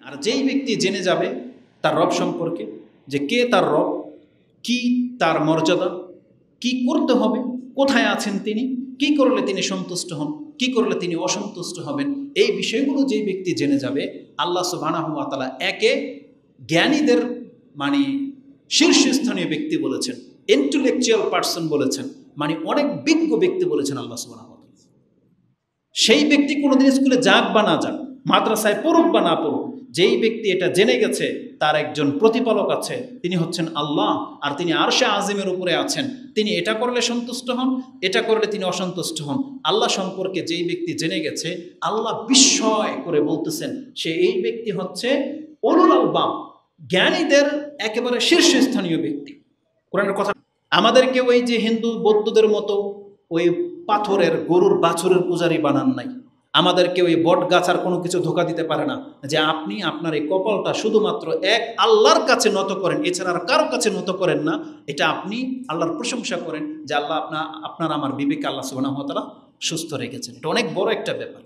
আর যেই ব্যক্তি জেনে যাবে তার রব সম্পর্কে, যে কে তার রব, কি তার মর্যাদা, কি করতে হবে, কোথায় আছেন তিনি, কি করলে তিনি সন্তুষ্ট হন, কি করলে তিনি অসন্তুষ্ট হবেন, এই বিষয়গুলো যেই ব্যক্তি জেনে যাবে, আল্লাহ সুবহানাহু ওয়া তাআলা একে জ্ঞানীদের মানে শীর্ষস্থানীয় ব্যক্তি বলেছেন, ইন্টেলেকচুয়াল পার্সন বলেছেন, মানে অনেক বিজ্ঞ ব্যক্তি বলেছেন আল্লাহ সুবহানাহু ওয়া তাআলা। সেই ব্যক্তি কোনোদিন স্কুলে যাক বা না যাক, মাদ্রাসায় পড়ুক বা না পড়ুক, যেই ব্যক্তি এটা জেনে গেছে তার একজন প্রতিপালক আছে, তিনি হচ্ছেন আল্লাহ, আর তিনি আরশে আজিমের উপরে আছেন, তিনি এটা করলে সন্তুষ্ট হন, এটা করলে তিনি অসন্তুষ্ট হন। আল্লাহ সম্পর্কে যেই ব্যক্তি জেনে গেছে, আল্লাহ বিস্ময় করে বলতেছেন সে এই ব্যক্তি হচ্ছে উলুল আলবাব, জ্ঞানীদের একেবারে শীর্ষস্থানীয় ব্যক্তি। কোরআনের কথা। আমাদেরকে ওই যে হিন্দু বৌদ্ধদের মতো ওই পাথরের গরুর বাছুরের পূজারি বানান নাই। আমাদেরকে ওই বট গাছ আর কোনো কিছু ধোকা দিতে পারে না যে আপনি আপনার এই কপালটা শুধুমাত্র এক আল্লাহর কাছে নত করেন, এছাড়া আর কারো কাছে নত করেন না। এটা আপনি আল্লাহর প্রশংসা করেন যে আল্লাহ আপনার আমার বিবেক আল্লাহ সুবহানাহু ওয়া তাআলা সুস্থ রেখেছেন। এটা অনেক বড় একটা ব্যাপার।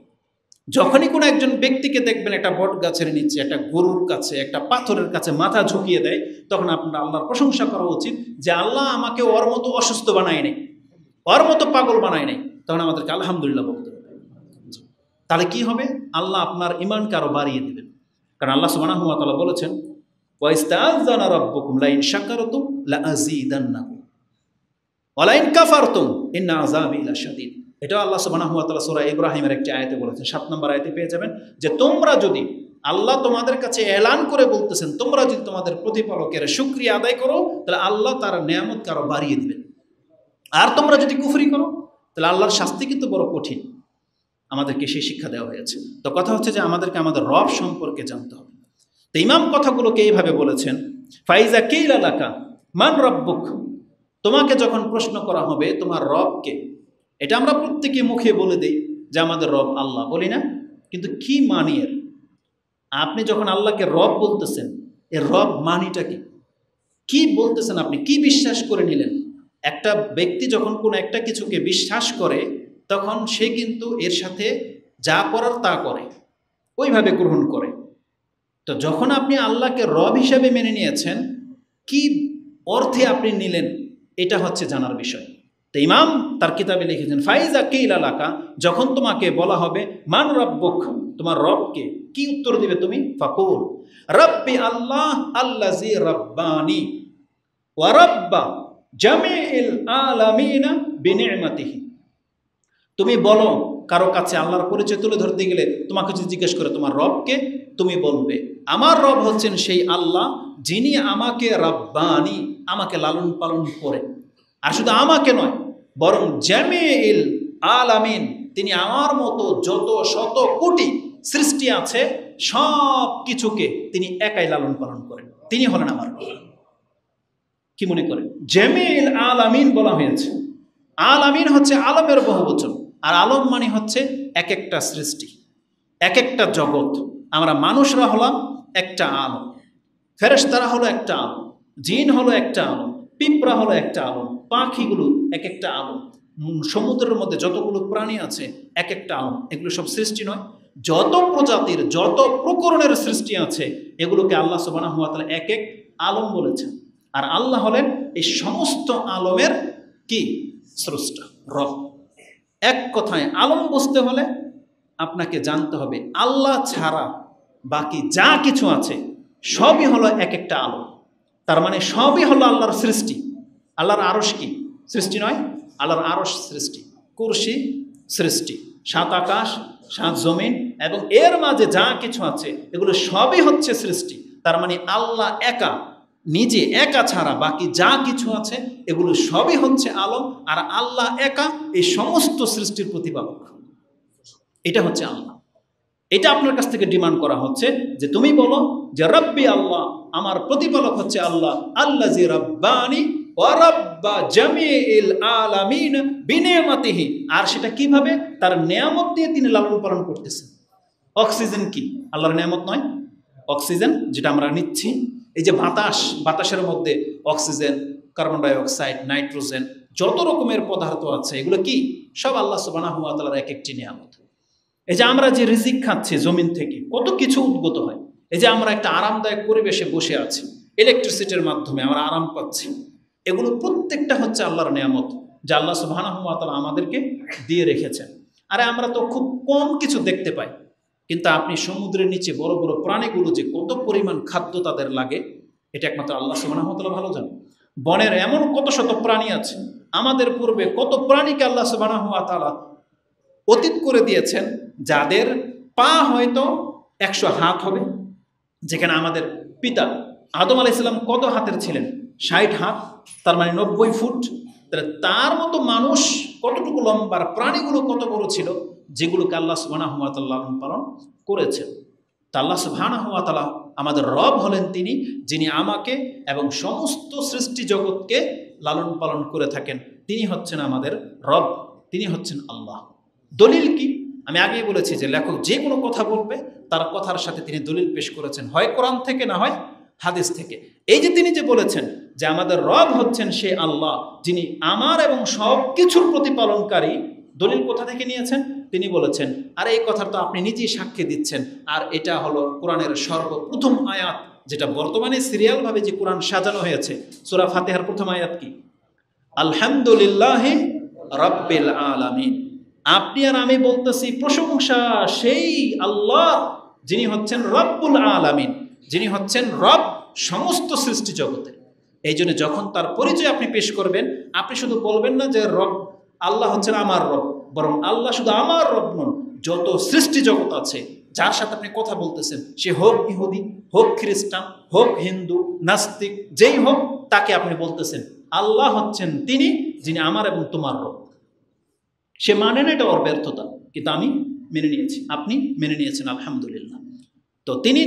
যখনই কোনো একজন ব্যক্তিকে দেখবেন একটা বট গাছের নিচে, একটা গরুর কাছে, একটা পাথরের কাছে মাথা ঝুঁকিয়ে দেয়, তখন আপনার আল্লাহর প্রশংসা করা উচিত যে আল্লাহ আমাকে ওর মতো অসুস্থ বানায় নাই, ওর মতো পাগল বানায় নাই। তখন আমাদেরকে আলহামদুলিল্লাহ বলতে হবে। তাহলে কি হবে? আল্লাহ আপনার ঈমানকে আরো বাড়িয়ে দেবেন। কারণ আল্লাহ সুবহানাহু ওয়া তাআলা বলেছেন, ওয়া ইস্তাআযানা রাব্বুকুম লাইন শাকারতুম লাআযীদান্নাকুম ওয়া লাইন কাফারতুম ইন্না আযাবি লাশাদীদ। এটা আল্লাহ সুবহানাহু ওয়া তাআলা সূরা ইব্রাহিমের একটি আয়াতে বলেছেন, 7 নম্বর আয়াতে পেয়ে যাবেন যে তোমরা যদি, আল্লাহ তোমাদের কাছে এলান করে বলতেছেন, তোমরা যদি তোমাদের প্রতিপালকের শুকরিয়া আদায় করো তাহলে আল্লাহ তার নিয়ামতকে আরো বাড়িয়ে দিবেন। আর তোমরা যদি কুফরি করো তাহলে আল্লাহর শাস্তি কিন্তু বড় কঠিন। আমাদেরকে সেই শিক্ষা দেওয়া হয়েছে। তো কথা হচ্ছে যে আমাদেরকে আমাদের রব সম্পর্কে জানতে হবে। তো ইমাম কথাগুলোকে এইভাবে বলেছেন, ফাইজা কিলা লাকা মান রাব্বুক, তোমাকে যখন প্রশ্ন করা হবে তোমার রবকে, এটা আমরা প্রত্যেকে মুখে বলে দেই যে আমাদের রব আল্লাহ, বলি না? কিন্তু কি মানি এর? আপনি যখন আল্লাহকে রব বলতেছেন, এর রব মানিটা কি? কি বলতেছেন আপনি? কি বিশ্বাস করে নিলেন? একটা ব্যক্তি যখন কোনো একটা কিছুকে বিশ্বাস করে তখন সে কিন্তু এর সাথে যা করার তা করে, ওইভাবে গ্রহণ করে। তো যখন আপনি আল্লাহকে রব হিসাবে মেনে নিয়েছেন, কি অর্থে আপনি নিলেন, এটা হচ্ছে জানার বিষয়। তো ইমাম তার কিতাবে লিখেছেন, ফাইজা কিলা লাকা, যখন তোমাকে বলা হবে মান রাব্বুক, তোমার রবকে, কি উত্তর দিবে তুমি? ফাকুল রাব্বি আল্লাহ আল্লাযী রাব্বানি ওয়া রাব্বা জামিউল আলামিনা বিনি'মাতিহি। তুমি বলো, কারো কাছে আল্লাহর পরিচয় তুলে ধরতে গেলে তোমাকে যদি জিজ্ঞেস করে তোমার রবকে, তুমি বলবে আমার রব হচ্ছেন সেই আল্লাহ যিনি আমাকে রাব্বানি, আমাকে লালন পালন করে। আর শুধু আমাকে নয়, বরং জামিউল আলামিন, তিনি আমার মতো যত শত কোটি সৃষ্টি আছে সব কিছুকে তিনি একাই লালন পালন করেন। তিনি হলেন আমার রব। কি মনে করেন? জামিউল আলামিন বলা হয়েছে। আলামিন হচ্ছে আলমের বহুবচন, আর আলম মানে হচ্ছে এক একটা সৃষ্টি, এক একটা জগৎ। আমরা মানুষরা হলাম একটা আলম, ফেরেশতারা হলো একটা আলম, জিন হলো একটা আলম, পিঁপড়া হলো একটা আলম, পাখিগুলো এক একটা আলম, সমুদ্রের মধ্যে যতগুলো প্রাণী আছে এক একটা আলম। এগুলো সব সৃষ্টি নয়? যত প্রজাতির, যত প্রকরণের সৃষ্টি আছে এগুলোকে আল্লাহ সুবহানাহু ওয়া তাআলা এক এক আলম বলেছেন। আর আল্লাহ হলেন এই সমস্ত আলমের কি? স্রষ্টা, রব। এক কথায় আলম বুঝতে হলে আপনাকে জানতে হবে আল্লাহ ছাড়া বাকি যা কিছু আছে সবই হলো এক একটা আলম। তার মানে সবই হলো আল্লাহর সৃষ্টি। আল্লাহর আরশ কি? সৃষ্টি নয়? আল্লাহর আরশ সৃষ্টি, কুরসি সৃষ্টি, 7 আকাশ 7 জমিন এবং এর মাঝে যা কিছু আছে এগুলো সবই হচ্ছে সৃষ্টি। তার মানে আল্লাহ একা, নিজে একা ছাড়া বাকি যা কিছু আছে এগুলো সবই হচ্ছে আলম, আর আল্লাহ একা এই সমস্ত সৃষ্টির প্রতিপালক। এটা হচ্ছে আল্লাহ। এটা আপনার কাছ থেকে ডিমান্ড করা হচ্ছে যে তুমি বলো যে রব্বি আল্লাহ, আমার প্রতিপালক হচ্ছে আল্লাহ, আল্লাযী রাব্বানি ওয়া রাব্বা জামিউল আলামিন বিনি'মাতিহি। আর সেটা কিভাবে? তার নিয়ামত দিয়ে তিনি লালন পালন করতেছেন। অক্সিজেন কি আল্লাহর নিয়ামত নয়? অক্সিজেন যেটা আমরা নিচ্ছি, এই যে বাতাসের মধ্যে oxygen, carbon die oxide, nitrogen, যত রকমের পদার্থ আছে এগুলো কি? সব আল্লাহ সুবহানাহু ওয়া তাআলার এক একটি নিয়ামত। এই যে আমরা যে রিজিক খাচ্ছি জমিন থেকে, কত কিছু উদ্গত হয়, এই যে আমরা একটা আরামদায়ক পরিবেশে বসে আছি, ইলেকট্রিসিটির মাধ্যমে আমরা আরাম পাচ্ছি, এগুলো প্রত্যেকটা হচ্ছে আল্লাহর নিয়ামত, যা আল্লাহ সুবহানাহু ওয়া তাআলা আমাদেরকে দিয়ে রেখেছেন। আরে আমরা তো খুব কম কিছু দেখতে পাই, কিন্তু আপনি সমুদ্রের নিচে বড় বড় প্রাণীগুলো যে কত পরিমাণ খাদ্য তাদের লাগে, এটা একমাত্র আল্লাহ সুবহানাহু ওয়া তাআলা ভালো জানেন। বনের এমন কত শত প্রাণী আছে, আমাদের পূর্বে কত প্রাণীকে আল্লাহ সুবহানাহু ওয়া তাআলা অতীত করে দিয়েছেন, যাদের পা হয়তো 100 হাত হবে, যেখানে আমাদের পিতা আদম আলাইহিস সালাম কত হাতের ছিলেন? 60 হাত, তার মানে 90 ফুট। তাহলে তার মতো মানুষ কতটুকু লম্বা, প্রাণীগুলো কত বড় ছিল, যেগুলোকে আল্লাহ সুবহানাহু ওয়া তাআলা লালন পালন করেছেন। তা আল্লাহ সুবহানাহু ওয়া তাআলা আমাদের রব হলেন তিনি, যিনি আমাকে এবং সমস্ত সৃষ্টি জগৎকে লালন পালন করে থাকেন। তিনি হচ্ছেন আমাদের রব, তিনি হচ্ছেন আল্লাহ। দলিল কি? আমি আগেই বলেছি যে লেখক যে কোনো কথা বলবে তার কথার সাথে তিনি দলিল পেশ করেছেন, হয় কোরআন থেকে না হয় হাদিস থেকে। এই যে তিনি যে বলেছেন যে আমাদের রব হচ্ছেন সে আল্লাহ, যিনি আমার এবং সব কিছুর প্রতিপালনকারী, দলিল কোথা থেকে নিয়েছেন? তিনি বলেছেন, আর এই কথা তো আপনি নিজেই সাক্ষী দিচ্ছেন, আর এটা হলো কোরআনের সর্বপ্রথম আয়াত, যেটা বর্তমানে সিরিয়ালভাবে যে কোরআন সাজানো হয়েছে। সূরা ফাতিহার প্রথম আয়াত কি? আলহামদুলিল্লাহি রাব্বিল আলামিন। আপনি আর আমি বলতেছি প্রশংসা সেই আল্লাহ, যিনি হচ্ছেন রব্বুল আলামিন, যিনি হচ্ছেন রব সমস্ত সৃষ্টি জগতে। এই জন্য যখন তার পরিচয় আপনি পেশ করবেন, আপনি শুধু বলবেন না যে রব আল্লাহ হচ্ছেন আমার রব, বরং আল্লাহ শুধু আমার রব নন, যত সৃষ্টি জগৎ আছে যার সাথে আপনি কথা বলতেছেন, সে হোক ইহুদি, হোক খ্রিস্টান, হোক হিন্দু, নাস্তিক, যেই হোক, তাকে আপনি বলতেছেন আল্লাহ হচ্ছেন তিনি, যিনি আমার এবং তোমার রব। সে মানে না, এটা ওর ব্যর্থতা, কিন্তু আমি মেনে নিয়েছি, আপনি মেনে নিয়েছেন, আলহামদুলিল্লাহ। তো তিনি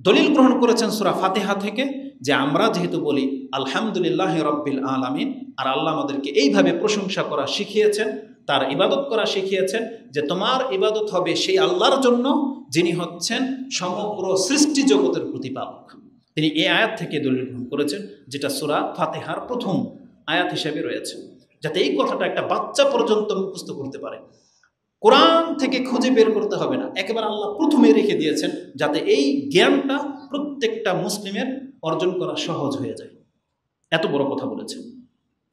দলিল গ্রহণ করেছেন সূরা ফাতিহা থেকে, যে আমরা যেহেতু বলি আলহামদুলিল্লাহ রাব্বিল আলামিন, আর আল্লাহ আমাদেরকে এইভাবে প্রশংসা করা শিখিয়েছেন, তার ইবাদত করা শিখিয়েছেন, যে তোমার ইবাদত হবে সেই আল্লাহর জন্য, যিনি হচ্ছেন সমগ্র সৃষ্টি জগতের প্রতিপালক। তিনি এই আয়াত থেকে দলিল গ্রহণ করেছেন, যেটা সূরা ফাতিহার প্রথম আয়াত হিসেবে রয়েছে, যাতে এই কথাটা একটা বাচ্চা পর্যন্ত মুখস্থ করতে পারে। কোরআন থেকে খুঁজে বের করতে হবে না, একেবারে আল্লাহ প্রথমে রেখে দিয়েছেন, যাতে এই জ্ঞানটা প্রত্যেকটা মুসলিমের অর্জন করা সহজ হয়ে যায়। এত বড় কথা বলেছেন।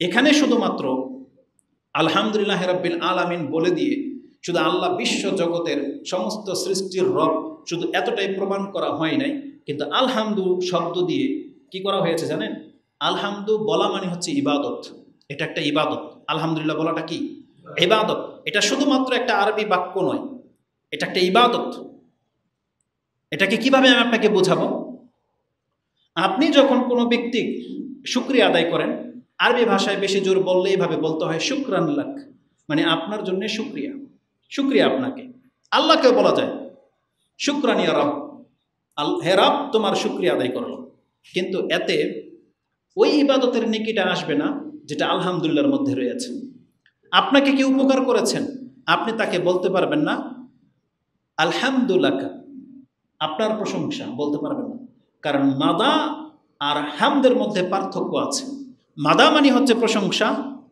এখানে শুধুমাত্র আলহামদুলিল্লাহ রাব্বিল আলামিন বলে দিয়ে শুধু আল্লাহ বিশ্ব জগতের সমস্ত সৃষ্টির রব শুধু এতটাই প্রমাণ করা হয় নাই, কিন্তু আলহামদু শব্দ দিয়ে কি করা হয়েছে জানেন? আলহামদু বলা মানে হচ্ছে ইবাদত, এটা একটা ইবাদত। আলহামদুলিল্লাহ বলাটা কি? ইবাদত। এটা শুধুমাত্র একটা আরবি বাক্য নয়, এটা একটা ইবাদত। এটাকে কিভাবে আমি আপনাকে বোঝাবো? আপনি যখন কোনো ব্যক্তি শুকরিয়া আদায় করেন, আরবি ভাষায় বেশি জোর বললে এইভাবে বলতে হয় শুকরান লাক, মানে আপনার জন্য শুকরিয়া, শুকরিয়া আপনাকে। আল্লাহকেও বলা যায় শুকরান ইয়া রব, হে রব তোমার শুকরিয়া আদায় করলাম। কিন্তু এতে ওই ইবাদতের নেকিটা আসবে না যেটা আলহামদুলিল্লাহর মধ্যে রয়েছে। আপনাকে কেউ উপকার করেছেন, আপনি তাকে বলতে পারবেন না আলহামদুলিল্লাহ, আপনার প্রশংসা বলতে পারবেন না, কারণ মাদা আর হামদের মধ্যে পার্থক্য আছে। মাদা মানে হচ্ছে প্রশংসা,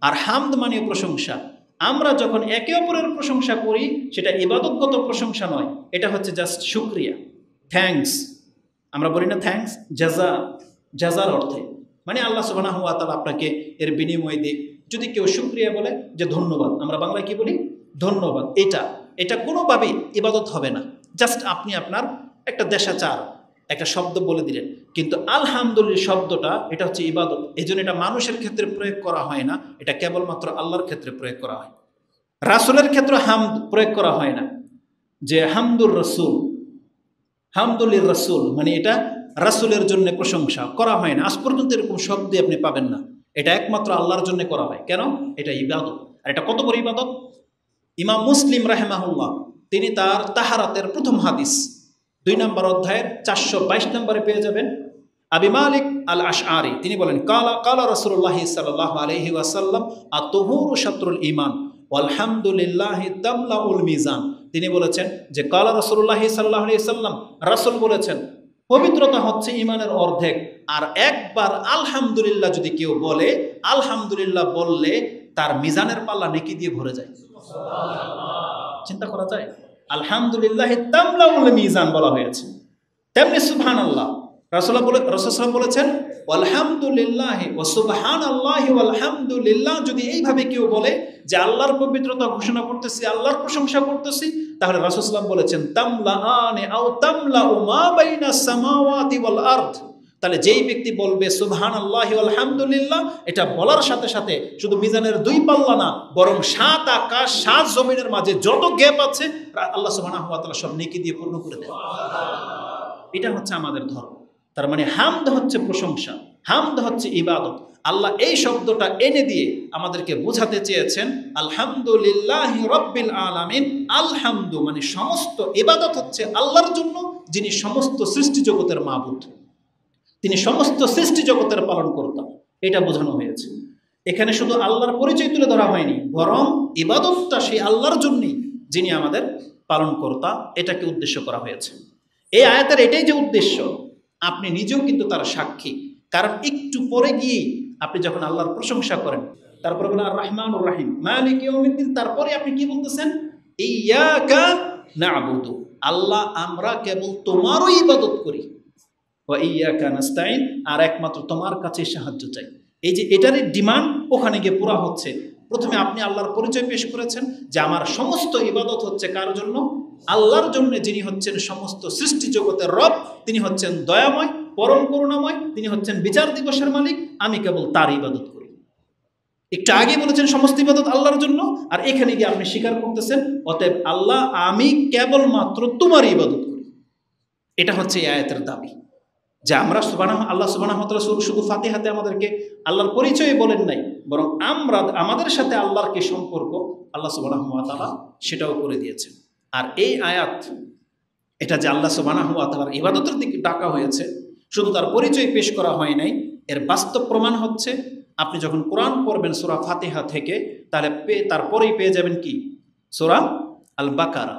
আর হামদ মানে প্রশংসা। আমরা যখন একে অপরের প্রশংসা করি, সেটা ইবাদতগত প্রশংসা নয়, এটা হচ্ছে জাস্ট শুকরিয়া, থ্যাঙ্কস। আমরা বলি না থ্যাঙ্কস, জাযা, জাযার অর্থে, মানে আল্লাহ সুবহানাহু ওয়া তাআলা আপনাকে এর বিনিময় দিক। যদি কেউ শুকরিয়া বলে যে ধন্যবাদ, আমরা বাংলায় কি বলি? ধন্যবাদ। এটা কোনোভাবেই ইবাদত হবে না, জাস্ট আপনি আপনার একটা দেশাচার, একটা শব্দ বলে দিলেন। কিন্তু আলহামদুলিল্লাহ শব্দটা, এটা হচ্ছে ইবাদত। এই জন্য এটা মানুষের ক্ষেত্রে প্রয়োগ করা হয় না, এটা কেবলমাত্র আল্লাহর ক্ষেত্রে প্রয়োগ করা হয়। রাসূলের ক্ষেত্রে হামদ প্রয়োগ করা হয় না, যে হামদুর রসুল, হামদুলির রসুল, মানে এটা রাসূলের জন্য প্রশংসা করা হয় না। আজ পর্যন্ত এরকম শব্দ আপনি পাবেন না। এটা একমাত্র আল্লাহর জন্য করা হয়। কেন? এটা ইবাদত। আর এটা কত বড় ইবাদত! ইমাম মুসলিম রাহিমাহুল্লাহ তিনি তার তাহারাতের প্রথম হাদিস 2 নম্বর অধ্যায়ের 422 নম্বরে পেয়ে যাবেন। আবি মালিক আল আশআরি তিনি বলেন, কালা রাসূলুল্লাহ সাল্লাল্লাহু আলাইহি ওয়াসাল্লাম আত-তুহুরু শাতরুল ঈমান ওয়ালহামদুলিল্লাহি তামলাউল মিজান। তিনি বলেছেন যে কালা রাসূলুল্লাহ সাল্লাল্লাহু আলাইহি ওয়াসাল্লাম, রাসূল বলেছেন পবিত্রতা হচ্ছে ঈমানের অর্ধেক। আর একবার আলহামদুলিল্লাহ যদি কেউ বলে, আলহামদুলিল্লাহ বললে তার মিজানের পাল্লা নেকি দিয়ে ভরে যায়। চিন্তা করা যায়? আলহামদুলিল্লাহ তামলাউল মিজান বলা হয়েছে। তেমনি সুবহানাল্লাহ, রাসূলুল্লাহ বলেছেন আলহামদুলিল্লাহ ওয়া সুবহানাল্লাহি ওয়াল হামদুলিল্লাহ। যদি এইভাবে কেউ বলে যে আল্লাহর পবিত্রতা ঘোষণা করতেছি, আল্লাহর প্রশংসা করতেছি, তাহলে রাসূলুল্লাহ বলেছেন তামলাআনি আও তামলাউ মা বাইনাস সামাওয়াতি ওয়াল আরদ। তাহলে যেই ব্যক্তি বলবে সুবহানাল্লাহি ওয়াল হামদুলিল্লাহ, এটা বলার সাথে সাথে শুধু মিজানের 2 পাল্লা না, বরং 7 আকাশ 7 জমিনের মাঝে যত গ্যাপ আছে আল্লাহ সুবহানাহু ওয়া তাআলা সব নেকি দিয়ে পূর্ণ করে দেন। এটা হচ্ছে আমাদের ধর্ম। তার মানে হামদ হচ্ছে প্রশংসা, হামদ হচ্ছে ইবাদত। আল্লাহ এই শব্দটা এনে দিয়ে আমাদেরকে বোঝাতে চেয়েছেন আলহামদুলিল্লাহি রাব্বিল আলামিন। আলহামদু মানে সমস্ত ইবাদত হচ্ছে আল্লাহর জন্য, যিনি সমস্ত সৃষ্টি জগতের মাবুদ, তিনি সমস্ত সৃষ্টি জগতের পালনকর্তা, এটা বোঝানো হয়েছে। এখানে শুধু আল্লাহর পরিচয় তুলে ধরা হয়নি, বরং ইবাদতটা সেই আল্লাহর জন্যই, যিনি আমাদের পালনকর্তা, এটাকে উদ্দেশ্য করা হয়েছে। এই আয়াতের এটাই যে উদ্দেশ্য, আপনি নিজেও কিন্তু তার সাক্ষী। কারণ একটু পরে গিয়ে আপনি যখন আল্লাহর প্রশংসা করেন, তারপরে বলেন আর রহমানুর রহিম মালিক ইয়াউমিদ্দিন, তারপরে আপনি কি বলতেছেন? ইয়্যাকা না'বুদু, আল্লাহ আমরা কেবল তোমারই ইবাদত করি, ওয়া ইয়্যাকা নাস্তাইন, আর একমাত্র তোমার কাছে সাহায্য চাই। এই যে এটারই ডিমান্ড ওখানে গিয়ে পুরা হচ্ছে। প্রথমে আপনি আল্লাহর পরিচয় পেশ করেছেন যে আমার সমস্ত ইবাদত হচ্ছে কার জন্য? আল্লাহর জন্য, যিনি হচ্ছেন সমস্ত সৃষ্টি জগতের রব, তিনি হচ্ছেন দয়াময়, পরম করুণাময়, তিনি হচ্ছেন বিচার দিবসের মালিক, আমি কেবল তার ইবাদত করি। একটু আগে বলেছেন সমস্ত ইবাদত আল্লাহর জন্য, আর এখানে গিয়ে আপনি স্বীকার করতেছেন অতএব আল্লাহ আমি কেবলমাত্র তোমার ইবাদত করি। এটা হচ্ছে এই আয়াতের দাবি, যে আমরা আল্লাহ সুবহানাহু ওয়া তাআলা শুধু ফাতিহাতে আমাদেরকে আল্লাহর পরিচয় বলেন নাই, বরং আমরা আমাদের সাথে আল্লাহর কি সম্পর্ক আল্লাহ সুবহানাহু ওয়া তাআলা সেটাও করে দিয়েছেন। আর এই আয়াত, এটা যে আল্লাহ সুবহানাহু ওয়া তাআলার ইবাদতের দিকে ডাকা হয়েছে, শুধু তার পরিচয় পেশ করা হয় নাই, এর বাস্তব প্রমাণ হচ্ছে আপনি যখন কোরআন পড়বেন সূরা ফাতিহা থেকে, তাহলে তারপরেই পেয়ে যাবেন কি? সূরা আল বাকারা,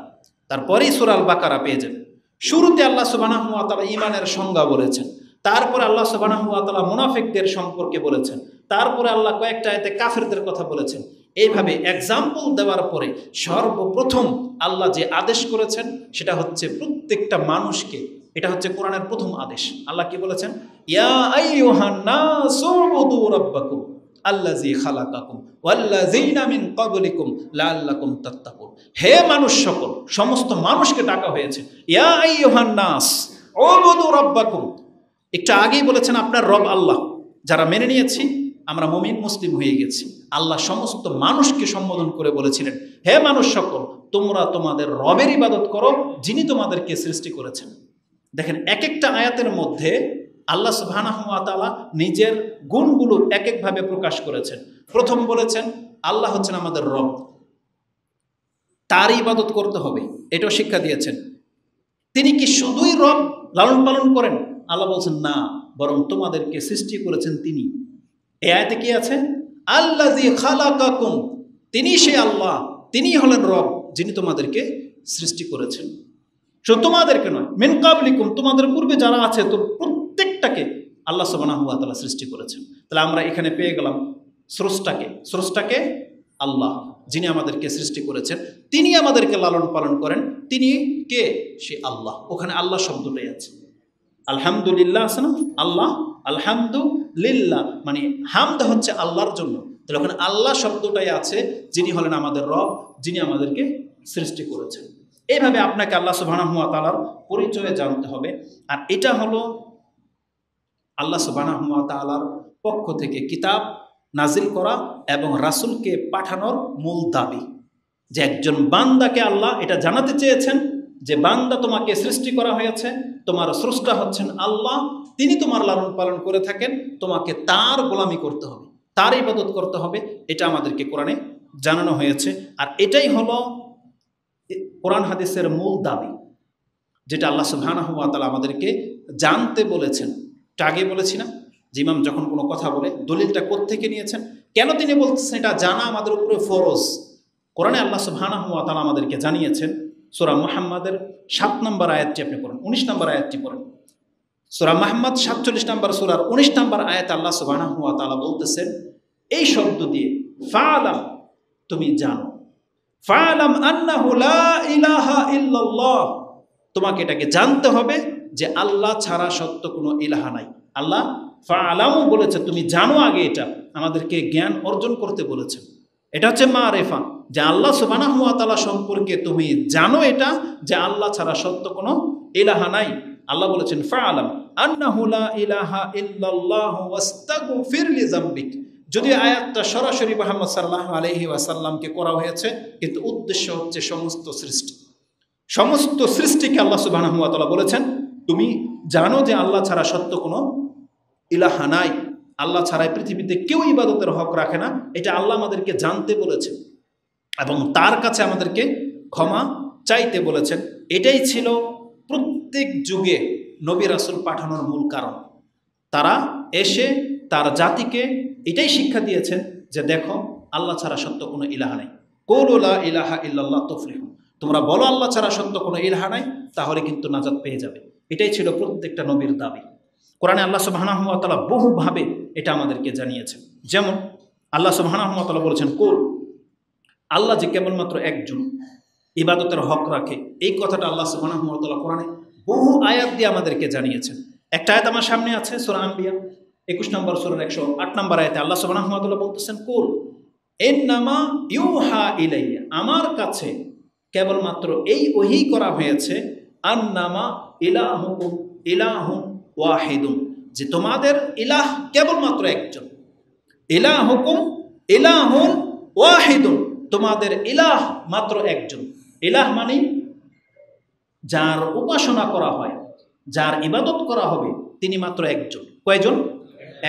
তারপরেই সূরা আল বাকারা পেয়ে যাবেন। শুরুতে আল্লাহ সুবহানাহু ওয়া তাআলা ঈমানের সংজ্ঞা বলেছেন, তারপরে আল্লাহ সুবহানাহু ওয়া তাআলা মুনাফিকদের সম্পর্কে বলেছেন, তারপরে আল্লাহ কয়েকটা আয়াতে কাফেরদের কথা বলেছেন। এইভাবে এক্সাম্পল দেওয়ার পরে সর্বপ্রথম আল্লাহ যে আদেশ করেছেন সেটা হচ্ছে প্রত্যেকটা মানুষকে, এটা হচ্ছে কোরআনের প্রথম আদেশ। আল্লাহ কি বলেছেন? ইয়া আইয়ুহান নাসু উবুদু রাব্বাকুম আল্লাযী খালাকাকুম ওয়াল্লাযীনা মিন ক্বাবলিকুম লাআল্লাকুম তাত্তাকুন। হে মানুষ সকল, সমস্ত মানুষকে ডাকা হয়েছে। ইয়া আইয়ুহান নাস উবুদু রাব্বাকুম, একটু আগেই বলেছেন আপনার রব আল্লাহ। যারা মেনে নিয়েছি আমরা মুমিন মুসলিম হয়ে গেছি। আল্লাহ সমস্ত মানুষকে সম্বোধন করে বলেছিলেন হে মানুষ সকল, তোমরা তোমাদের রবের ইবাদত করো, যিনি তোমাদেরকে সৃষ্টি করেছেন। দেখেন এক একটা আয়াতের মধ্যে আল্লাহ সুবহানাহু ওয়া তাআলা নিজের গুণগুলো এক একভাবে প্রকাশ করেছেন। প্রথম বলেছেন আল্লাহ হচ্ছেন আমাদের রব, তার ইবাদত করতে হবে, এটাও শিক্ষা দিয়েছেন। তিনি কি শুধুই রব, লালন পালন করেন? আল্লাহ বলছেন না, বরং তোমাদেরকে সৃষ্টি করেছেন তিনি। এই আয়াতে কি আছে? আল্লাযী খালাকাকুম, তিনি সেই আল্লাহ, তিনি হলেন রব, যিনি তোমাদেরকে সৃষ্টি করেছেন। শুধু তোমাদেরকে নয়, মিন ক্বাবলিকুম, তোমাদের পূর্বে যারা আছে তো প্রত্যেকটাকে আল্লাহ সুবহানাহু ওয়া তাআলা সৃষ্টি করেছেন। তাহলে আমরা এখানে পেয়ে গেলাম স্রষ্টাকে আল্লাহ, যিনি আমাদেরকে সৃষ্টি করেছেন, তিনি আমাদেরকে লালন পালন করেন। তিনি কে? সে আল্লাহ। ওখানে আল্লাহ শব্দটাই আছে। আলহামদুলিল্লাহ আছে না? আল্লাহ আলহামদুলিল্লাহ মানে হামদ হচ্ছে আল্লাহর জন্য। তাহলে ওখানে আল্লাহ শব্দটাই আছে, যিনি হলেন আমাদের রব, যিনি আমাদেরকে সৃষ্টি করেছেন। এইভাবে আপনাকে আল্লাহ সুবহানাহু ওয়া তাআলার পরিচয় জানতে হবে। আর এটা হলো আল্লাহ সুবহানাহু ওয়া তাআলার পক্ষ থেকে কিতাব নাজিল করা এবং রাসূলকে পাঠানোর মূল দাবি, যে একজন বান্দাকে আল্লাহ এটা জানাতে চেয়েছেন যে বান্দা তোমাকে সৃষ্টি করা হয়েছে, তোমার স্রষ্টা হচ্ছেন আল্লাহ, তিনি তোমার লালন পালন করে থাকেন, তোমাকে তার গোলামি করতে হবে, তার ইবাদত করতে হবে। এটা আমাদেরকে কোরআনে জানানো হয়েছে। আর এটাই হলো কোরআন হাদিসের মূল দাবি, যেটা আল্লাহ সুবহানাহু ওয়া তাআলা আমাদেরকে জানতে বলেছেন। আগে বলেছি না যে ইমাম যখন কোনো কথা বলে দলিলটা কোত্থেকে নিয়েছেন, কেন তিনি বলতেছেন, এটা জানা আমাদের উপরে ফরজ। কোরআনে আল্লাহ সুবহানাহু ওয়া তাআলা আমাদেরকে জানিয়েছেন। সূরা মুহাম্মাদের 7 নম্বর আয়াতটি আপনি পড়েন, 19 নম্বর আয়াতটি পড়েন। সূরা মুহাম্মাদ 47 নম্বর সূরার 19 নম্বর আয়াতে আল্লাহ সুবহানাহু ওয়া তাআলা বলতেছেন এই শব্দ দিয়ে, ফাআলাম, তুমি জানো, ফাআলাম আন্নাহু লা ইলাহা ইল্লাল্লাহ, তোমাকে এটাকে জানতে হবে যে আল্লাহ ছাড়া সত্য কোনো ইলাহা নাই। আল্লাহ ফাআলামু বলেছে তুমি জানো, আগে এটা আমাদেরকে জ্ঞান অর্জন করতে বলেছেন। এটা হচ্ছে মারেফা, যে আল্লাহ সুবহানাহু ওয়া তাআলা সম্পর্কে তুমি জানো এটা, যে আল্লাহ ছাড়া সত্য কোনো ইলাহা নাই। আল্লাহ বলেছেন ফাআলাম আন্নাহু লা ইলাহা ইল্লাল্লাহু ওয়াস্তাগফির লিযামবিক। যদি আয়াতটা সরাসরি মুহাম্মদ সাল্লাল্লাহু আলাইহি ওয়াসাল্লামকে করা হয়েছে, কিন্তু উদ্দেশ্য হচ্ছে সমস্ত সৃষ্টিকে আল্লাহ সুবহানাহু ওয়া তাআলা বলেছেন তুমি জানো যে আল্লাহ ছাড়া সত্য কোনো ইলাহা নাই, আল্লাহ ছাড়াই পৃথিবীতে কেউ ইবাদতের হক রাখে না, এটা আল্লাহ আমাদেরকে জানতে বলেছেন এবং তার কাছে আমাদেরকে ক্ষমা চাইতে বলেছেন। এটাই ছিল প্রত্যেক যুগে নবী রাসূল পাঠানোর মূল কারণ। তারা এসে তার জাতিকে এটাই শিক্ষা দিয়েছেন যে দেখো আল্লাহ ছাড়া সত্য কোনো ইলাহা নাই, কুলু লা ইলাহা ইল্লাল্লাহ তুফলিহুন, তোমরা বলো আল্লাহ ছাড়া সত্য কোনো ইলাহা নাই, তাহলে কিন্তু নাজাত পেয়ে যাবে। এটাই ছিল প্রত্যেকটা নবীর দাবি। কোরআনে আল্লাহ সুবহানাহু ওয়া তাআলা বহুভাবে এটা আমাদেরকে জানিয়েছেন। যেমন আল্লাহ সুবহানাহু ওয়া তাআলা বলেছেন কুল, আল্লাহ যে কেবলমাত্র একজন, ইবাদতের হক রাখে, এই কথাটা আল্লাহ সুবহানাহু ওয়া তাআলা কোরআনে বহু আয়াত দিয়ে আমাদেরকে জানিয়েছেন। একটা আয়াত আমার সামনে আছে সূরা আম্বিয়া 21 নম্বর সূরার 108 নম্বর আয়াতে আল্লাহ সুবহানাহু ওয়া তাআলা বলতেছেন কুল ইন্নামা ইউহা ইলাইয়া, আমার কাছে কেবলমাত্র এই ওহী করা হয়েছে, আন্নামা ইলাহুকুম ইলাহুন ওয়াহিদুন, যে তোমাদের ইলাহ কেবলমাত্র একজন। ইলাহুকুম ইলাহুন ওয়াহিদুন, তোমাদের ইলাহ মাত্র একজন। ইলাহ মানে যার উপাসনা করা হয়, যার ইবাদত করা হবে, তিনি মাত্র একজন। কয়জন?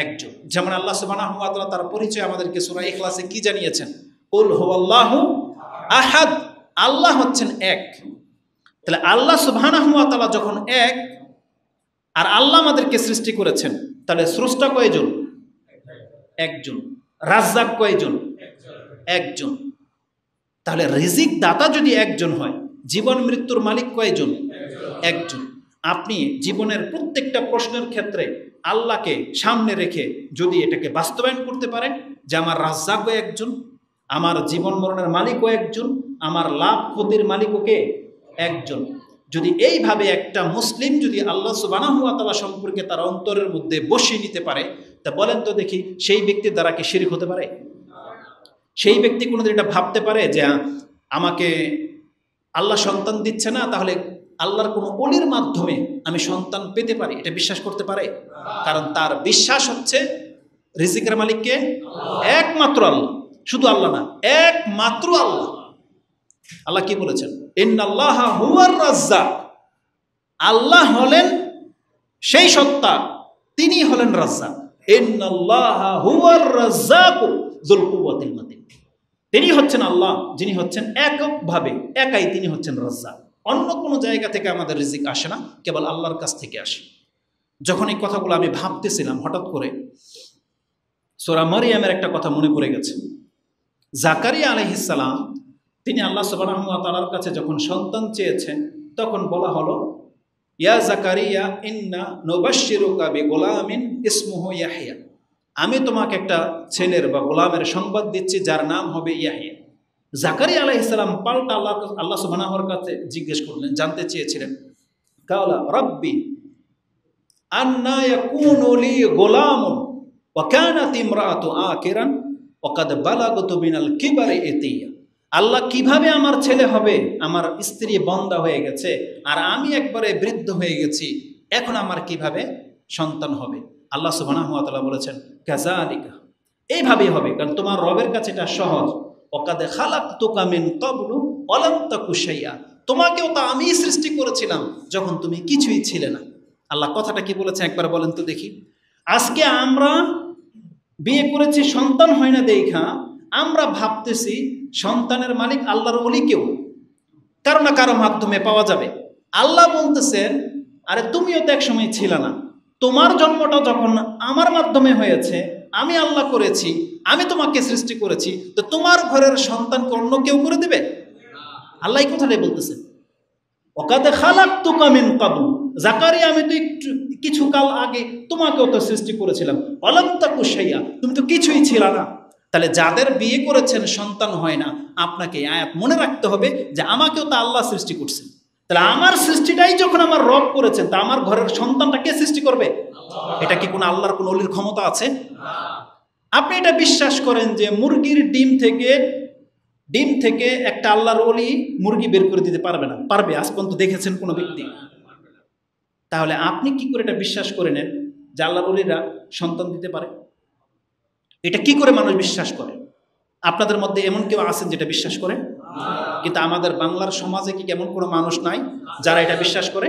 একজন। যেমন আল্লাহ সুবহানাহু ওয়া তাআলা তার পরিচয় আমাদেরকে সূরা ইখলাসে কি জানিয়েছেন? কুল হুয়াল্লাহু আহাদ, আল্লাহ হচ্ছেন এক। তাহলে আল্লাহ সুবহানাহু ওয়া তাআলা যখন এক, আর আল্লাহ আমাদেরকে সৃষ্টি করেছেন, তাহলে স্রষ্টা কয়জন? একজন। রাজ্জাক কয়জন? একজন। তাহলে রিজিক দাতা যদি একজন হয়, জীবন মৃত্যুর মালিক কয়জন? একজন। আপনি জীবনের প্রত্যেকটা প্রশ্নের ক্ষেত্রে আল্লাহকে সামনে রেখে যদি এটাকে বাস্তবায়ন করতে পারেন যে আমার রাজ্জাকও একজন, আমার জীবন মরণের মালিকও একজন, আমার লাভ ক্ষতির মালিকও কে? একজন। যদি এইভাবে একটা মুসলিম যদি আল্লাহ সুবহানাহু ওয়া তাআলা সম্পর্কে তার অন্তরের মধ্যে বসিয়ে নিতে পারে, তা বলেন তো দেখি সেই ব্যক্তির দ্বারা কি শিরক হতে পারে? সেই ব্যক্তি কোনোদিন এটা ভাবতে পারে যে আমাকে আল্লাহ সন্তান দিচ্ছে না, তাহলে আল্লাহর কোনো ওলির মাধ্যমে আমি সন্তান পেতে পারি, এটা বিশ্বাস করতে পারে? কারণ তার বিশ্বাস হচ্ছে রিজিকের মালিককে একমাত্র আল্লাহ, শুধু আল্লাহ না, একমাত্র আল্লাহ। আল্লাহ কি বলেছেন? ইন্নাল্লাহা হুয়ার রাজ্জাক, আল্লাহ হলেন সেই সত্তা, তিনি হলেন রাজ্জাক। ইন্নাল্লাহা হুয়ার রাজ্জাকু যুল কুওয়াতিল মাতিন, তিনি হচ্ছেন আল্লাহ, যিনি হচ্ছেন এককভাবে একাই, তিনি হচ্ছেন রাজ্জাক। অন্য কোনো জায়গা থেকে আমাদের রিজিক আসে না, কেবল আল্লাহর কাছ থেকে আসে। যখন এই কথাগুলো আমি ভাবতেছিলাম, হঠাৎ করে সূরা মারইয়ামের একটা কথা মনে পড়ে গেছে। জাকারিয়া আলাইহিস সালাম, তিনি আল্লাহ সুবহানাহু ওয়া তাআলার কাছে যখন সন্তান চেয়েছেন, তখন বলা হলো ইয়া জাকারিয়া ইন্না নুবাশশিরুকা বিগুলামিন ইসমুহু ইয়াহইয়া, আমি তোমাকে একটা ছেলের বা গোলামের সংবাদ দিচ্ছি যার নাম হবে ইয়াহইয়া। জাকারিয়া আলাইহিস সালাম পাল্টা আল্লাহ সুবহানাহু ওয়া তাআলার কাছে জিজ্ঞেস করলেন, জানতে চেয়েছিলেন, কালা রাব্বি আন্না ইয়াকুনু লি গোলামুন ওয়া কানাত ইমরাআতু আকিরান ওয়া কাদ বালাগতু মিনাল কিবারি ইতিয়া, আল্লাহ কিভাবে আমার ছেলে হবে? আমার স্ত্রী বন্ধা হয়ে গেছে আর আমি একবারে বৃদ্ধ হয়ে গেছি, এখন আমার কিভাবে সন্তান হবে? আল্লাহ সুবহানাহু ওয়া তাআলা বলেছেন কাযালিকা, এইভাবেই হবে, কারণ তোমার রবের কাছে এটা সহজ। ওয়াকাদ খালাকতুকা মিন ক্বাবলু ওয়া লাম তাকু শাইআ, তোমাকেও তো আমিই সৃষ্টি করেছিলাম যখন তুমি কিছুই ছিলে না। আল্লাহ কথাটা কি বলেছে একবার বলেন তো দেখি। আজকে আমরা বিয়ে করেছি, সন্তান হয় না দেখা আমরা ভাবতেছি সন্তানের মালিক আল্লাহর ওলি কেউ, কারো না কারো মাধ্যমে পাওয়া যাবে। আল্লাহ বলতেছেন আরে তুমিও তো এক সময় ছিলে না, তোমার জন্মটা যখন আমার মাধ্যমে হয়েছে, আমি আল্লাহ করেছি, আমি তোমাকে সৃষ্টি করেছি, তো তোমার ঘরের সন্তানকে অন্য কেউ করে দেবে? আল্লাহ এই কথাটাই বলতেছেন। ওয়াকাদ খালাকতুকা মিন ক্বাবলু, জাকারিয়া আমি তো একটু কিছু কাল আগে তোমাকেও তো সৃষ্টি করেছিলাম, ওয়া লাম তাকু শাইআ, তুমি তো কিছুই ছিলে না। তাহলে যাদের বিয়ে করেছেন সন্তান হয় না, আপনাকে আয়াত মনে রাখতে হবে যে আমাকেও তো আল্লাহ সৃষ্টি করছেন, তাহলে আমার সৃষ্টিটাই যখন আমার রব করেছেন, তা আমার ঘরের সন্তানটা কে সৃষ্টি করবে? এটা কি কোনো আল্লাহর কোনো অলির ক্ষমতা আছে? আপনি এটা বিশ্বাস করেন যে মুরগির ডিম থেকে একটা আল্লাহর অলি মুরগি বের করে দিতে পারবে না? পারবে? আজ পর্যন্ত দেখেছেন কোনো ব্যক্তি? তাহলে আপনি কি করে এটা বিশ্বাস করে নেন যে আল্লাহর অলিরা সন্তান দিতে পারে? এটা কি করে মানুষ বিশ্বাস করে? আপনাদের মধ্যে এমন কেউ আছেন যেটা বিশ্বাস করে? কিন্তু আমাদের বাংলার সমাজে কি এমন কোনো মানুষ নাই যারা এটা বিশ্বাস করে?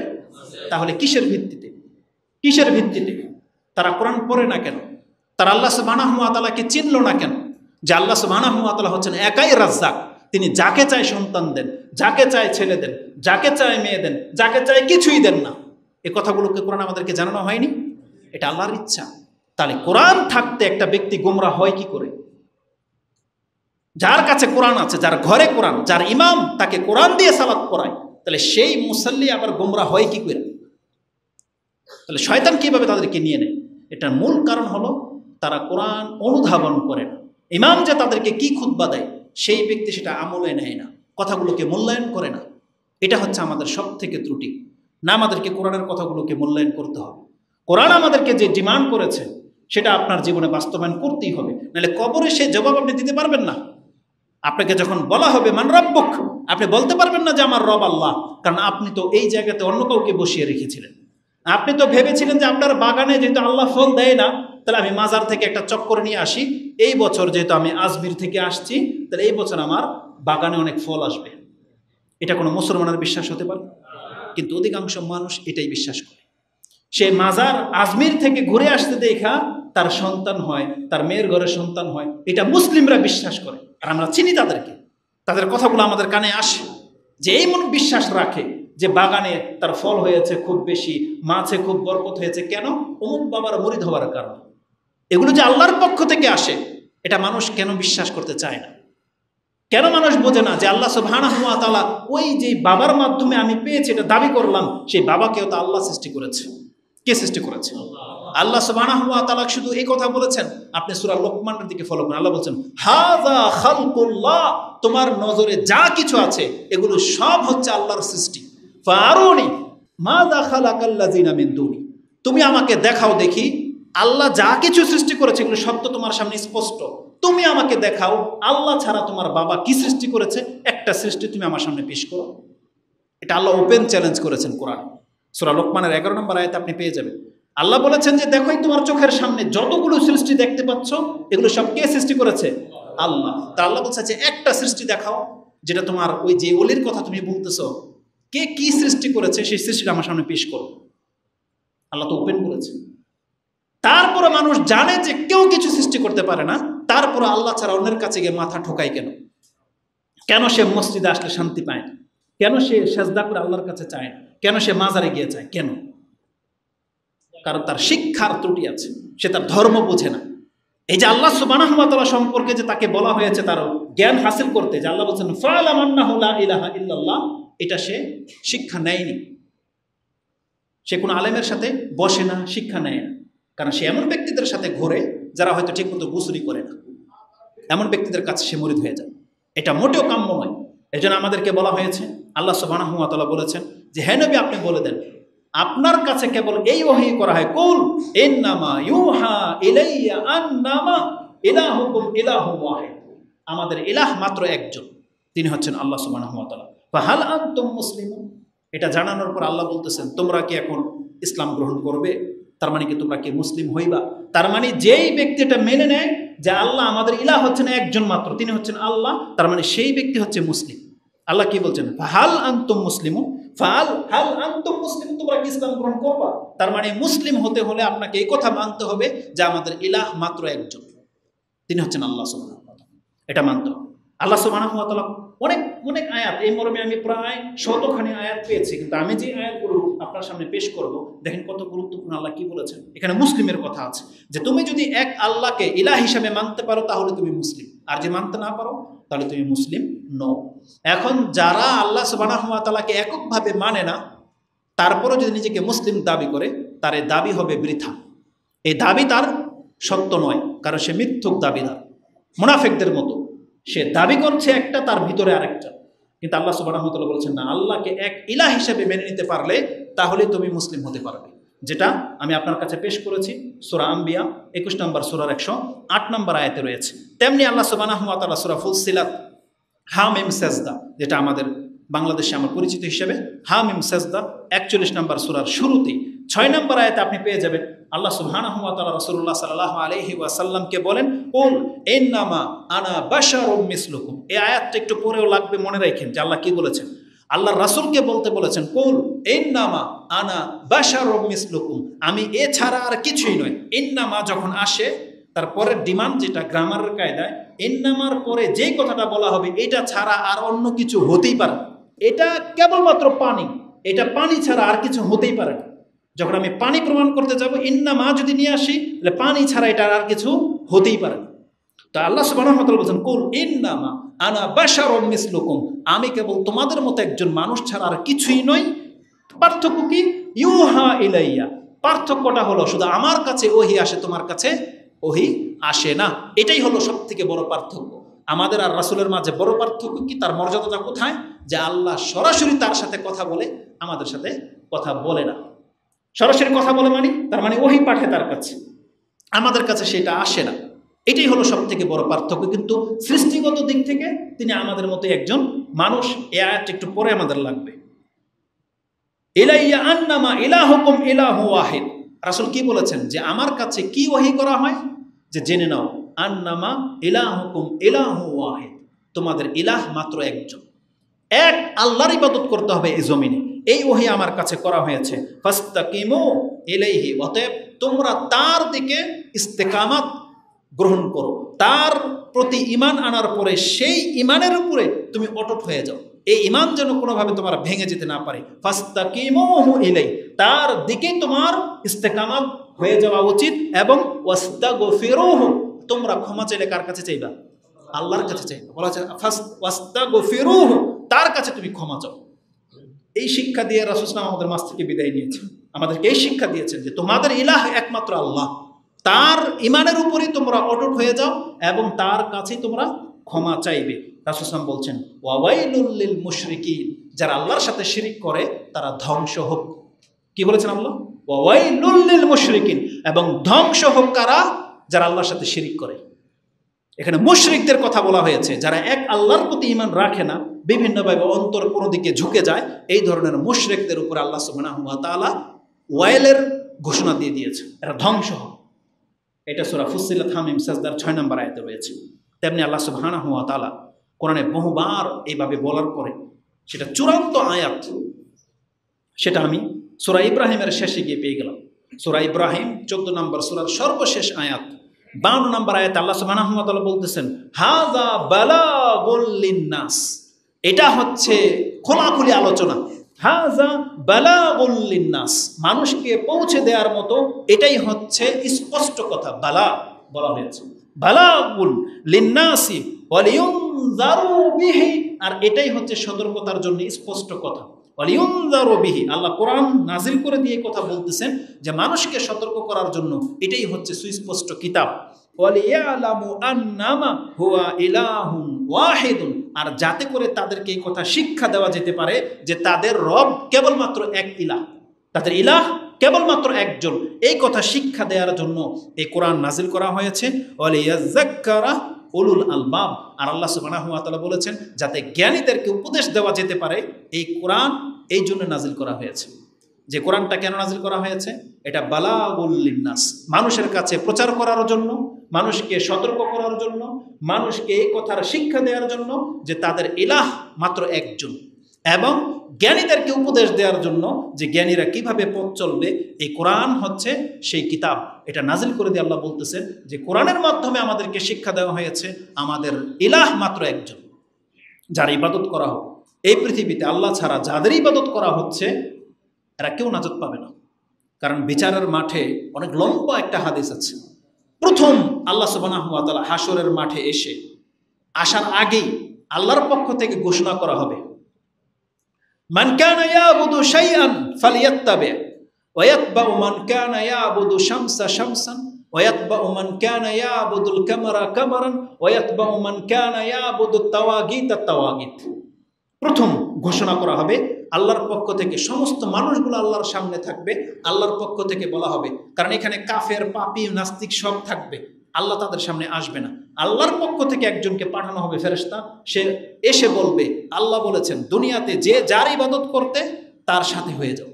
তাহলে কিসের ভিত্তিতে তারা কোরআন পড়ে না কেন? তারা আল্লাহ সুবহানাহু ওয়া তাআলাকে চিনল না কেন? যে আল্লাহ সুবহানাহু ওয়া তাআলা হচ্ছেন একাই রাজ্জাক, তিনি যাকে চায় সন্তান দেন, যাকে চায় ছেলে দেন, যাকে চায় মেয়ে দেন, যাকে চায় কিছুই দেন না। এই কথাগুলোকে কোরআন আমাদেরকে জানানো হয়নি? এটা আল্লাহর ইচ্ছা। তাহলে কোরআন থাকতে একটা ব্যক্তি গোমরা হয় কি করে? যার কাছে কোরআন আছে, যার ঘরে কোরআন, যার ইমাম তাকে কোরআন দিয়ে সালাত পড়ায়, তাহলে সেই মুসাল্লি আবার গোমরা হয় কি করে? তাহলে শয়তান কিভাবে তাদেরকে নিয়ে নেয়? এটার মূল কারণ হলো তারা কোরআন অনুধাবন করে না। ইমাম যে তাদেরকে কি খুতবা দেয়, সেই ব্যক্তি সেটা আমলে নেয় না, কথাগুলোকে মূল্যায়ন করে না। এটা হচ্ছে আমাদের সব থেকে ত্রুটি। না, আমাদেরকে কোরআনের কথাগুলোকে মূল্যায়ন করতে হবে। কোরআন আমাদেরকে যে ডিমান্ড করেছে সেটা আপনার জীবনে বাস্তবায়ন করতেই হবে, নাহলে কবরে সে জবাব আপনি দিতে পারবেন না। আপনাকে যখন বলা হবে মান রাব্বুক, আপনি বলতে পারবেন না যে আমার রব আল্লাহ, কারণ আপনি তো এই জায়গাতে অন্য কাউকে বসিয়ে রেখেছিলেন। আপনি তো ভেবেছিলেন যে আপনার বাগানে যেহেতু আল্লাহ ফল দেয় না, তাহলে আমি মাজার থেকে একটা চক্কর নিয়ে আসি, এই বছর যেহেতু আমি আজমির থেকে আসছি, তাহলে এই বছর আমার বাগানে অনেক ফল আসবে। এটা কোনো মুসলমানের বিশ্বাস হতে পারে? কিন্তু অধিকাংশ মানুষ এটাই বিশ্বাস করে। সে মাজার আজমির থেকে ঘুরে আসতে দেখা তার সন্তান হয়, তার মেয়ের ঘরে সন্তান হয়, এটা মুসলিমরা বিশ্বাস করে। আর আমরা চিনি তাদেরকে, তাদের কথাগুলো আমাদের কানে আসে, যে এই মন বিশ্বাস রাখে যে বাগানে তার ফল হয়েছে খুব বেশি, মাছে খুব বরকত হয়েছে। কেন? অমুক বাবার মুরিদ হওয়ার কারণে। এগুলো যে আল্লাহর পক্ষ থেকে আসে, এটা মানুষ কেন বিশ্বাস করতে চায় না? কেন মানুষ বোঝে না যে আল্লাহ সুবহানাহু ওয়া তাআলা ওই যে বাবার মাধ্যমে আমি পেয়েছি এটা দাবি করলাম, সেই বাবাকেও তো আল্লাহ সৃষ্টি করেছে। কে সৃষ্টি করেছে? আল্লাহ সুবহানাহু ওয়া তাআলা শুধু এই কথা বলেছেন, আপনি সূরা লোকমানের দিকে ফলো করুন। আল্লাহ বলছেন হাযা খালকুল্লাহ, তোমার নজরে যা কিছু আছে এগুলো সব হচ্ছে আল্লাহর সৃষ্টি। ফারুনি মাযা খালাকাল্লাযিনা মিন দুনি, তুমি আমাকে দেখাও দেখি আল্লাহ যা কিছু সৃষ্টি করেছে এগুলো সব তো তোমার সামনে স্পষ্ট। তুমি আমাকে দেখাও আল্লাহ ছাড়া তোমার বাবা কি সৃষ্টি করেছে, একটা সৃষ্টি তুমি আমার সামনে পেশ করো। এটা আল্লাহ ওপেন চ্যালেঞ্জ করেছেন কোরআন। সূরা লোকমানের 11 নম্বর আয়াতে আপনি পেয়ে যাবেন। আল্লাহ বলেছেন যে দেখোই তোমার চোখের সামনে যতগুলো সৃষ্টি দেখতে পাচ্ছ এগুলো সব কে সৃষ্টি করেছে? আল্লাহ। তা আল্লাহ বলছে যে একটা সৃষ্টি দেখাও যেটা তোমার ওই যে ওলির কথা তুমি বলতেছ, কে কি সৃষ্টি করেছে সেই সৃষ্টিটা আমার সামনে পেশ করো। আল্লাহ তো ওপেন করেছে। তারপরে মানুষ জানে যে কেউ কিছু সৃষ্টি করতে পারে না, তারপরে আল্লাহ ছাড়া অন্যের কাছে গিয়ে মাথা ঠোকায় কেন? কেন সে মসজিদে আসলে শান্তি পায় না? কেন সে সেজদা করে আল্লাহর কাছে চায় না? কেন সে মাজারে গিয়ে চায়? কেন? কারণ তার শিক্ষার ত্রুটি আছে, সে তার ধর্ম বোঝে না। এই যে আল্লাহ সুবহানাহু ওয়া তাআলা সম্পর্কে যে তাকে বলা হয়েছে তার জ্ঞান হাসিল করতে, যে আল্লাহ বলছেন ফা'লাম আন্নাহু লা ইলাহা ইল্লাল্লাহ, এটা সে শিক্ষা নেয়নি। সে কোনো আলেমের সাথে বসে না, শিক্ষা নেয় না, কারণ সে এমন ব্যক্তিদের সাথে ঘোরে যারা হয়তো ঠিকমতো গোসলই করে না। এমন ব্যক্তিদের কাছে সে মুরিদ হয়ে যায়। এটা মোটেও কাম্য নয়। এজন্য আমাদেরকে বলা হয়েছে, আল্লাহ সুবহানাহু ওয়া তাআলা বলেছেন যে হে নবী আপনি বলে দেন আপনার কাছে কেবল এই ওহী করা হয়, কুল ইন্নামা ইউহা ইলাইয়া আন্নামা ইলাহুকুম ইলাহু ওয়াহিদ, আমাদের ইলাহ মাত্র একজন, তিনি হচ্ছেন আল্লাহ সুবহানাহু ওয়া তাআলা। ফাহাল আনতুম মুসলিমুন, এটা জানানোর পর আল্লাহ বলতেছেন তোমরা কি এখন ইসলাম গ্রহণ করবে? তার মানে কি তোমরা কি মুসলিম হইবা? তার মানে যেই ব্যক্তি এটা মেনে নেয় যে আল্লাহ আমাদের ইলাহ হচ্ছেন একজন মাত্র, তিনি হচ্ছেন আল্লাহ, তার মানে সেই ব্যক্তি হচ্ছে মুসলিম। আল্লাহ কি বলছেন? ফাহাল আনতুম মুসলিমুন, ফাহাল আনতুম মুসলিমুন, তোমরা কি ইসলাম গ্রহণ করবা? তার মানে মুসলিম হতে হলে আপনাকে এই কথা মানতে হবে যে আমাদের ইলাহ মাত্র একজন, তিনি হচ্ছেন আল্লাহ সুবহানাহু ওয়া তাআলা। এটা মানতে হবে। আল্লাহ সুবহানাহু ওয়া তাআলা অনেক অনেক আয়াত, এই মর্মে আমি প্রায় 100খানি আয়াত পেয়েছি, কিন্তু আমি যে আয়াতগুলো আপনার সামনে পেশ করব দেখেন কত গুরুত্বপূর্ণ। আল্লাহ কি বলেছেন এখানে? মুসলিমের কথা আছে, যে তুমি যদি এক আল্লাহকে ইলাহ হিসাবে মানতে পারো তাহলে তুমি মুসলিম, আর যে মানতে না পারো তাহলে তুমি মুসলিম নও। এখন যারা আল্লাহ সুবহানাহু ওয়া তাআলাকে এককভাবে মানে না, তারপরও যদি নিজেকে মুসলিম দাবি করে, তার এই দাবি হবে বৃথা। এই দাবি তার সত্য নয়, কারণ সে মিথ্যুক দাবিদার, মুনাফিকদের মতো। সে দাবি করছে একটা, তার ভিতরে আরেকটা। কিন্তু আল্লাহ সুবহানাহু ওয়া তাআলা বলেছেন না, আল্লাহকে এক ইলাহ হিসেবে মেনে নিতে পারলে তাহলে তুমি মুসলিম হতে পারবে। যেটা আমি আপনার কাছে পেশ করেছি সূরা আম্বিয়া 21 নম্বর সূরার 108 নম্বর আয়াতে রয়েছে। তেমনি আল্লাহ সুবহানাহু ওয়া তাআলা সূরা ফুসসিলাত হামিম সাজদা, যেটা আমাদের বাংলাদেশে আমার পরিচিত হিসেবে হামিম সাজদা 41 নম্বর সূরার শুরুতে 6 নম্বর আয়াতে আপনি পেয়ে যাবেন আল্লাহ সুবহানাহু ওয়া তাআলা রাসূলুল্লাহ সাল্লাল্লাহু আলাইহি ওয়াসাল্লামকে বলেন, কুল ইন্নামা আনা বাশারুম মিসলুকুম। এই আয়াতটা একটু পরেও লাগবে, মনে রাখেন যে আল্লাহ কি বলেছেন। আল্লাহ রাসূলকে বলতে বলেছেন, কুল ইন্নামা আনা বাশারুম মিসলুকুম, আমি এছাড়া আর কিছুই নয়। ইন্নামা যখন আসে তারপরে ডিমান্ড, যেটা গ্রামারের কায়দায় ইন্নামার পরে যেই কথাটা বলা হবে এটা ছাড়া আর অন্য কিছু হতেই পারে, এটা কেবলমাত্র পানি, এটা পানি ছাড়া আর কিছু হতেই পারে না। যখন আমি পানি প্রমাণ করতে যাব, ইন্নামা যদি নিয়ে আসি তাহলে পানি ছাড়া এটা আর কিছু হতেই পারে না। তো আল্লাহ সুবহানাহু ওয়া তাআলা বলেন, কুল ইন্নামা আনা বাশারুম মিসলুকুম, আমি কেবল তোমাদের মতো একজন মানুষ ছাড়া আর কিছুই নই। পার্থক্য কি? ইউহা ইলাইয়া, পার্থক্যটা হলো শুধু আমার কাছে ওহী আসে, তোমার কাছে ওহী আসে না। এটাই হলো সব থেকে বড় পার্থক্য। আমাদের আর রাসূলের মাঝে বড় পার্থক্য কি? তার মর্যাদাটা কোথায়? যে আল্লাহ সরাসরি তার সাথে কথা বলে, আমাদের সাথে কথা বলে না। সরাসরি কথা বলে মানে তার মানে ওহী পাঠে তার কাছে, আমাদের কাছে সেটা আসে না। এটাই হলো সব থেকে বড় পার্থক্য। কিন্তু সৃষ্টিগত দিক থেকে তিনি আমাদের মতো একজন মানুষ। এই আয়াতটা একটু পরে আমাদের লাগবে। ইলাইয়া আন্নামা ইলাহুকুম ইলাহু ওয়াহিদ, রাসূল কি বলেছেন? যে আমার কাছে কি ওহী করা হয়, যে জেনে নাও আন্নামা ইলাহুকুম ইলাহু ওয়াহিদ, তোমাদের ইলাহ মাত্র একজন, এক আল্লাহর ইবাদত করতে হবে এই জমিনে। এই ওহী আমার কাছে করা হয়েছে। ফাস্তাকিমু ইলাইহি, অতএব তোমরা তার দিকে ইস্তেকামাত গ্রহণ করো, তার প্রতি ঈমান আনার পরে সেই ঈমানের উপরে তুমি অটুট হয়ে যাও। এই ঈমান যেন কোনোভাবে তোমার ভেঙে যেতে না পারে। ফাস্তাকিমুহু ইলাই, তার দিকে তোমার ইস্তেকামাত হয়ে যাওয়া উচিত। এবং ওয়াস্তাগফিরুহু, তোমরা ক্ষমা চাইলে কার কাছে চাইবা? আল্লাহর কাছে চাইবা। বলা হচ্ছে ওয়াস্তাগফিরুহু, তার কাছে তুমি ক্ষমা চাও। এই শিক্ষা দিয়ে রাসূল সাল্লাল্লাহু আলাইহি ওয়াসাল্লাম আমাদের মাঝ থেকে বিদায় নিয়েছেন। আমাদেরকে এই শিক্ষা দিয়েছেন যে তোমাদের ইলাহ একমাত্র আল্লাহ, তার ঈমানের উপরেই তোমরা অটুট হয়ে যাও এবং তার কাছেই তোমরা ক্ষমা চাইবে। রাসূল সাল্লাল্লাহু আলাইহি ওয়াসাল্লাম বলছেন, ওয়াওয়াইলুল লিল মুশরিকিন, যারা আল্লাহর সাথে শিরিক করে তারা ধ্বংস হোক। কি বলেছেন আল্লাহ? ওয়াওয়াইলুল লিল মুশরিকিন, এবং ধ্বংস হোক কারা? যারা আল্লাহর সাথে শিরিক করে। এখানে মুশরিকদের কথা বলা হয়েছে, যারা এক আল্লাহর প্রতি ঈমান রাখে না, বিভিন্নভাবে অন্তর কোনো দিকে ঝুঁকে যায়, এই ধরনের মুশরিকদের উপর আল্লাহ সুবহানাহু ওয়া তাআলা ওয়াইলের ঘোষণা দিয়ে দিয়েছে, এরা ধ্বংস হোক। এটা সূরা ফুসসিলাত হামিম সাজদার 6 নম্বর আয়াতে রয়েছে। তেমনি আল্লাহ সুবহানাহু ওয়া তাআলা কোরআনে বহুবার এইভাবে বলার পরে সেটা চূড়ান্ত আয়াত, সেটা আমি সূরা ইব্রাহিমের শেষে গিয়ে পেয়ে গেলাম। সূরা ইব্রাহিম 14 নম্বর সূরার সর্বশেষ আয়াত 52 নম্বর আয়াতে আল্লাহ সুবহানাহু ওয়া তাআলা বলতেছেন, হাযা বালাগুল লিন্নাস, এটা হচ্ছে খোলাখুলি আলোচনা। হাযা বালাগুল লিন্নাস, মানুষকে পৌঁছে দেওয়ার মতো এটাই হচ্ছে স্পষ্ট কথা। বালা বলা হয়েছে, বালাগুল লিন্নাসি ওয়ালিউনযারু বিহি, আর এটাই হচ্ছে সতর্কতার জন্য স্পষ্ট কথা। ওয়ালিউনযারু বিহি, আল্লাহ কোরআন নাজিল করে দিয়ে কথা বলতেছেন যে মানুষকে সতর্ক করার জন্য এটাই হচ্ছে সুস্পষ্ট কিতাব। ওয়ালিয়ালামু আন্নামা হুয়া ইলাহুন ওয়াহিদুন, আর যাতে করে তাদেরকে এই কথা শিক্ষা দেওয়া যেতে পারে যে তাদের রব কেবলমাত্র এক ইলাহ, তাদের ইলাহ কেবলমাত্র একজন। এই কথা শিক্ষা দেওয়ার জন্য এই কোরআন নাজিল করা হয়েছে। ওয়ালিয়াযাক্কারা উলুল আলবাব, আর আল্লাহ সুবহানাহু ওয়া তাআলা বলেছেন যাতে জ্ঞানীদেরকে উপদেশ দেওয়া যেতে পারে, এই কোরআন এই জন্য নাজিল করা হয়েছে। যে কোরআনটা কেন নাজিল করা হয়েছে? এটা বালাগুল লিন্নাস, মানুষের কাছে প্রচার করার জন্য, মানুষকে সতর্ক করার জন্য, মানুষকে এই কথার শিক্ষা দেওয়ার জন্য যে তাদের ইলাহ মাত্র একজন, এবং জ্ঞানীদেরকে উপদেশ দেওয়ার জন্য যে জ্ঞানীরা কিভাবে পথ চলবে। এই কোরআন হচ্ছে সেই কিতাব। এটা নাজিল করে দিয়ে আল্লাহ বলতেছেন যে কোরআনের মাধ্যমে আমাদেরকে শিক্ষা দেওয়া হয়েছে আমাদের ইলাহ মাত্র একজন, যার ইবাদত করা হোক। এই পৃথিবীতে আল্লাহ ছাড়া যাদের ইবাদত করা হচ্ছে এরা কেউ নাজাত পাবে না। কারণ বিচারের মাঠে অনেক লম্বা একটা হাদিস আছে। প্রথম আল্লাহ সুবহানাহু ওয়া তাআলা হাসরের মাঠে আসার আগেই আল্লাহর পক্ষ থেকে ঘোষণা করা হবে, মান কানা ইয়াবুদু শাইআন ফালিয়াত্তাবি ওয়া ইয়াতবাউ মান কানা ইয়াবুদু শামসা শামসান ওয়া ইয়াতবাউ মান কানা ইয়াবুদুল কামারা কামারান ওয়া ইয়াতবাউ মান কানা ইয়াবুদু তাওয়াগিত তাওয়াগিত। প্রথম ঘোষণা করা হবে আল্লাহর পক্ষ থেকে। সমস্ত মানুষগুলো আল্লাহর সামনে থাকবে, আল্লাহর পক্ষ থেকে বলা হবে, কারণ এখানে কাফের, পাপী, নাস্তিক সব থাকবে, আল্লাহ তাদের সামনে আসবে না। আল্লাহর পক্ষ থেকে একজনকে পাঠানো হবে ফেরেশতা, সে এসে বলবে আল্লাহ বলেছেন দুনিয়াতে যে যার ইবাদত করতে তার সাথে হয়ে যাও।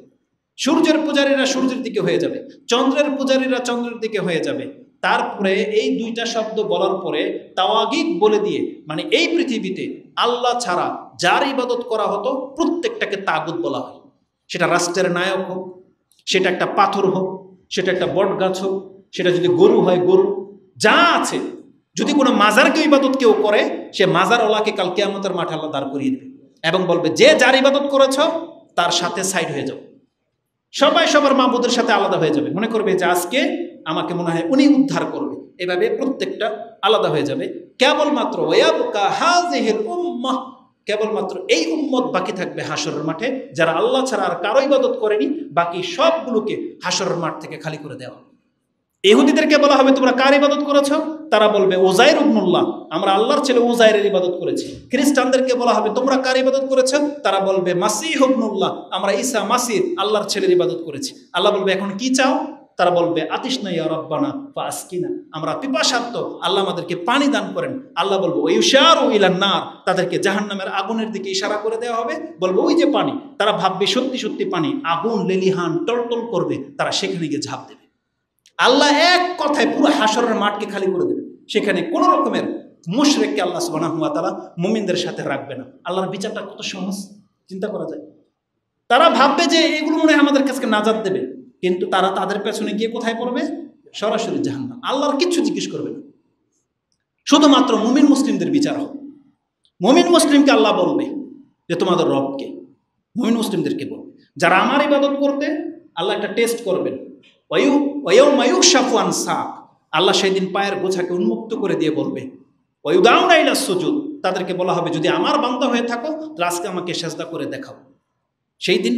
সূর্যের পূজারীরা সূর্যের দিকে হয়ে যাবে, চন্দ্রের পূজারীরা চন্দ্রের দিকে হয়ে যাবে। তারপরে এই দুইটা শব্দ বলার পরে তাওয়াগীত বলে দিয়ে, মানে এই পৃথিবীতে আল্লাহ ছাড়া যার ইবাদত করা হতো প্রত্যেকটাকে তাগুত বলা হয়। সেটা রাষ্ট্রের নায়ক হোক, সেটা একটা পাথর হোক, সেটা একটা বট গাছ হোক, সেটা যদি গরু হয় গরু, যা আছে। যদি কোনো মাজারকে ইবাদত কেউ করে, সে মাজারওয়ালাকে কাল কিয়ামতের মাঠে আল্লাহ দাঁড় করিয়ে দেবে এবং বলবে যে যার ইবাদত করেছ তার সাথে সাইড হয়ে যাও। সবাই সবার মাবুদের সাথে আলাদা হয়ে যাবে, মনে করবে যে আজকে আমাকে মনে হয় উনি উদ্ধার করবে। এভাবে প্রত্যেকটা আলাদা হয়ে যাবে। কেবলমাত্র ওয়াবকা হাযিহিল উম্মাহ, কেবলমাত্র এই উম্মত বাকি থাকবে হাসরের মাঠে, যারা আল্লাহ ছাড়া আর কারো ইবাদত করেনি। বাকি সবগুলোকে হাসরের মাঠ থেকে খালি করে দেওয়া। ইহুদিদেরকে বলা হবে তোমরা কার ইবাদত করেছো? তারা বলবে উযাইর ইবনুল্লাহ, আমরা আল্লাহর ছেলে উযাইরের ইবাদত করেছি। খ্রিস্টানদেরকে বলা হবে তোমরা কার ইবাদত করেছো? তারা বলবে মাসীহ ইবনুল্লাহ, আমরা ঈসা মাসীহ আল্লাহর ছেলের ইবাদত করেছি। আল্লাহ বলবে এখন কি চাও? তারা বলবে আতিশনা ইয়া রাব্বানা ফাসকিনা, আমরা পিপাসার্ত, আল্লাহ আমাদেরকে পানি দান করেন। আল্লাহ বলবো ইউশারু ইলান নার, তাদেরকে জাহান্নামের আগুনের দিকে ইশারা করে দেওয়া হবে। বলবো ওই যে পানি, তারা ভাববে সত্যি সত্যি পানি, আগুন লেলিহান টলটল করবে, তারা সেখানে গিয়ে ঝাঁপ দেবে। আল্লাহ এক কথায় পুরো হাসরের মাঠকে খালি করে দেবে। সেখানে কোনো রকমের মুশরিককে আল্লাহ সুবহানাহু ওয়া তাআলা মুমিনদের সাথে রাখবে না। আল্লাহর বিচারটা কত সহজ, চিন্তা করা যায়। তারা ভাববে যে এগুলো মনে হয় আমাদের কাছে নাজাত দেবে, কিন্তু তারা তাদের পেছনে গিয়ে কোথায় পড়বে? সরাসরি জাহান্নাম। আল্লাহর কিচ্ছু জিজ্ঞেস করবে না, শুধুমাত্র মুমিন মুসলিমদের বিচার হবে। মুমিন মুসলিমকে আল্লাহ বলবে যে তোমাদের রবকে, মুমিন মুসলিমদেরকে বলবে যারা আমার ইবাদত করতে, আল্লাহ একটা টেস্ট করবেন। ওয়ায়াউমা ইউকশাফু আন সাক, আল্লাহ সেই দিন পায়ের গোছাকে উন্মুক্ত করে দিয়ে বলবে ওয়ায়ুদাউনা ইলা সুজুদ, তাদেরকে বলা হবে যদি আমার বান্দা হয়ে থাকো তাহলে আজকে আমাকে সেজদা করে দেখাও। সেই দিন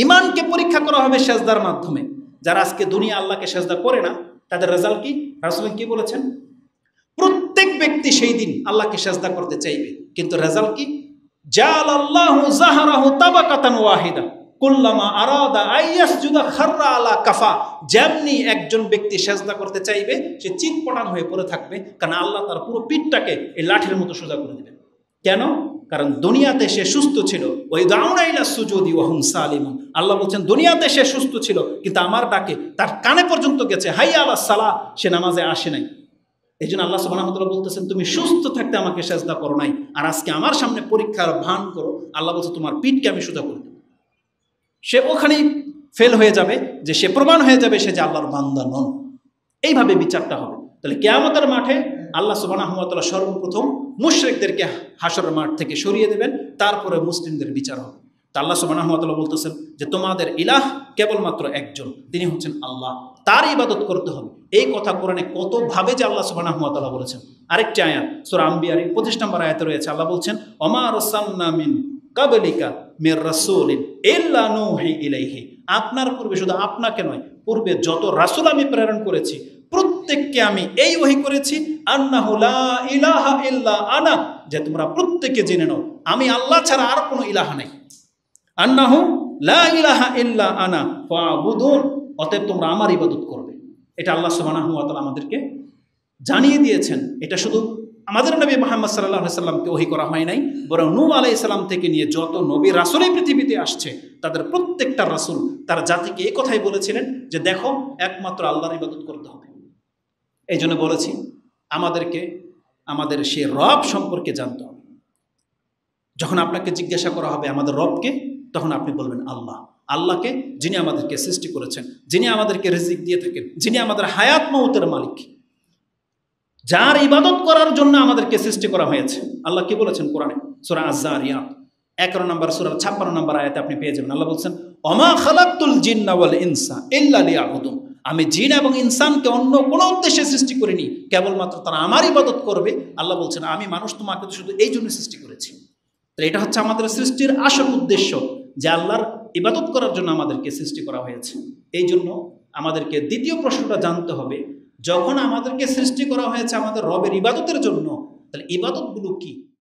ইমানকে পরীক্ষা করা হবে সেজদার মাধ্যমে। যারা আজকে দুনিয়া আল্লাহকে সেজদা করে না, তাদের রেজাল্ট কি? রাসূল কি বলেছেন? প্রত্যেক ব্যক্তি সেই দিন আল্লাহকে সেজদা করতে চাইবে, কিন্তু রেজাল্ট কি? জাআলাল্লাহু যাহরাহু তাবাকাতান ওয়াহিদা কুল্লামা আরাদা আইয়াসজুদা খাররা আলা কাফা। যেমনি একজন ব্যক্তি সেজদা করতে চাইবে, সে চিৎপটাং হয়ে পড়ে থাকবে, কারণ আল্লাহ তার পুরো পিঠটাকে এই লাঠির মতো সোজা করে দেবেন। কেন? কারণ দুনিয়াতে সে সুস্থ ছিল। ওই দাউনা ইলা সুজুদি ওয়া হুম সালিমুন, আল্লাহ বলছেন দুনিয়াতে সে সুস্থ ছিল, কিন্তু আমার ডাকে তার কানে পর্যন্ত গেছে, হাইয়া আলাস সালাহ, সে নামাজে আসে নাই। এই জন্য আল্লাহ সুবহানাহু ওয়া তাআলা বলতেছেন তুমি সুস্থ থাকতে আমাকে সেজদা করো নাই, আর আজকে আমার সামনে পরীক্ষার ভান করো। আল্লাহ বলছে তোমার পিঠকে আমি সোজা করে দেব। সে ওখানেই ফেল হয়ে যাবে, যে সে প্রমাণ হয়ে যাবে সে যে আল্লাহর বান্দা নন। এইভাবে বিচারটা হবে। তাহলে কিয়ামতের মাঠে আল্লাহ সুবহানাহু ওয়া তাআলা সর্বপ্রথম মুশরিকদেরকে হাসরের মাঠ থেকে সরিয়ে দেবেন, তারপরে মুসলিমদের বিচার হবে। তা আল্লাহ সুবহানাহু ওয়া তাআলা বলতেছেন যে তোমাদের ইলাহ কেবলমাত্র একজন, তিনি হচ্ছেন আল্লাহ, তার ইবাদত করতে হবে। এই কথা কোরআনে কত ভাবে যে আল্লাহ সুবহানাহু ওয়া তাআলা বলেছেন। আরেকটি আয়াত সূরা আম্বিয়ার 25 নম্বর আয়াতে রয়েছে, আল্লাহ বলছেন ওমা আরসালনা মিন কাবলিকা মির রাসূলিন ইল্লা নূহি ইলাইহি, আপনার পূর্বে, শুধু আপনাকে নয়, পূর্বে যত রাসূল আমি প্রেরণ করেছি প্রত্যেককে আমি এই ওহী করেছি আন্নাহু লা ইলাহা ইল্লা আনা, যে তোমরা প্রত্যেকে জেনে নাও আমি আল্লাহ ছাড়া আর কোনো ইলাহা নাই। আন্নাহু লা ইলাহা ইল্লা আনা ফাবুদুন, অতএব তোমরা আমার ইবাদত করবে। এটা আল্লাহ সুবহানাহু ওয়া তাআলা আমাদেরকে জানিয়ে দিয়েছেন। এটা শুধু আমাদের নবী মুহাম্মদ সাল্লাল্লাহু আলাইহি সাল্লামকে ওহী করা হয় নাই, বরং নূহ আলাইহিস সালাম থেকে নিয়ে যত নবী রাসূল এই পৃথিবীতে আসছে তাদের প্রত্যেকটা রাসূল তার জাতিকে এই কথাই বলেছিলেন যে দেখো একমাত্র আল্লাহর ইবাদত করতে হবে। এই জন্য বলেছি আমাদেরকে আমাদের সে রব সম্পর্কে জানতে হবে। যখন আপনাকে জিজ্ঞাসা করা হবে আমাদের রবকে, তখন আপনি বলবেন আল্লাহ। আল্লাহকে, যিনি আমাদেরকে সৃষ্টি করেছেন, যিনি আমাদেরকে রিজিক দিয়ে থাকেন, যিনি আমাদের হায়াত মউতের মালিক, যার ইবাদত করার জন্য আমাদেরকে সৃষ্টি করা হয়েছে। আল্লাহ কি বলেছেন কোরআনে? সূরা আয-যারিয়াত 11 নম্বর সূরা 56 নম্বর আয়াতে আপনি পেয়ে যাবেন। আল্লাহ বলছেন ওমা খালাকতুল জিন্না ওয়াল ইনসা ইল্লা লিয়াবুদুন, আমি জিন এবং ইনসানকে অন্য কোনো উদ্দেশ্যে সৃষ্টি করিনি, কেবলমাত্র তারা আমার ইবাদত করবে। আল্লাহ বলছেন আমি মানুষ তোমাকে শুধু এই জন্য সৃষ্টি করেছি। তাহলে এটা হচ্ছে আমাদের সৃষ্টির আসল উদ্দেশ্য, যে আল্লাহর ইবাদত করার জন্য আমাদেরকে সৃষ্টি করা হয়েছে। এই জন্য আমাদেরকে দ্বিতীয় প্রশ্নটা জানতে হবে, যখন আমাদেরকে সৃষ্টি করা হয়েছে আমাদের রবের ইবাদতের জন্য, তাহলে ইবাদতগুলো কি?